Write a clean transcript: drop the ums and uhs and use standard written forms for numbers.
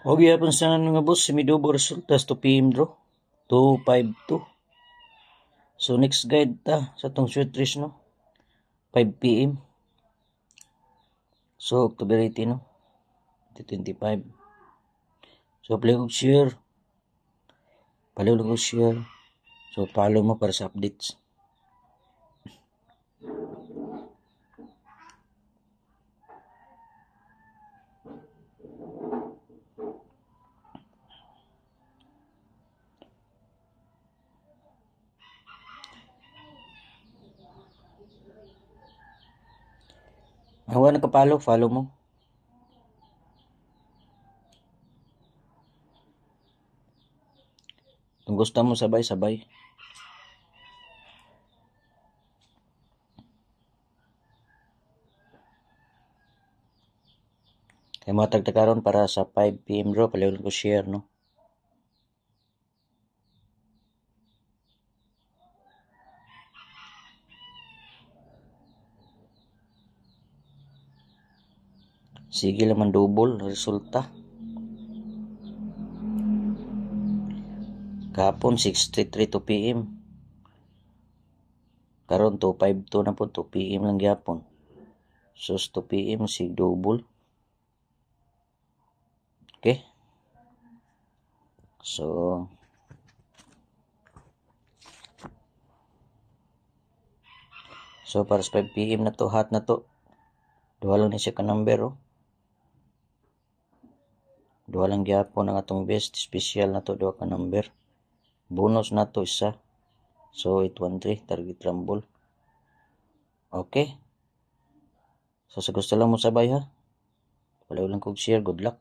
Og yapon sa mga boss, semidubo resulta sa 2 PM draw. 252. So next guide ta sa tong short race no. 5 PM. So October 18 no. 2025. So play og share. Palihog og share. So follow mo para sa updates. Ang wala nakapalo, follow mo. Kung gusto mo sabay-sabay. Kaya matag karon para sa 5 PM draw, palihog ko share no. Sige lang man double resulta. Kahapon 6:33 2 PM. Karon 2:52 na po 2 PM lang gyapon. So 2 PM sig double. Okay? So para sa 5 PM na to, hot na to. Duha lang ni siya ka number oh. Duha lang gyapon ang atong best special na to, duha ka number. Bonus na to isa. So 813 target rumble. Okay. So sa gusto lang mo sabay ha. Palihog lang kog share, good luck.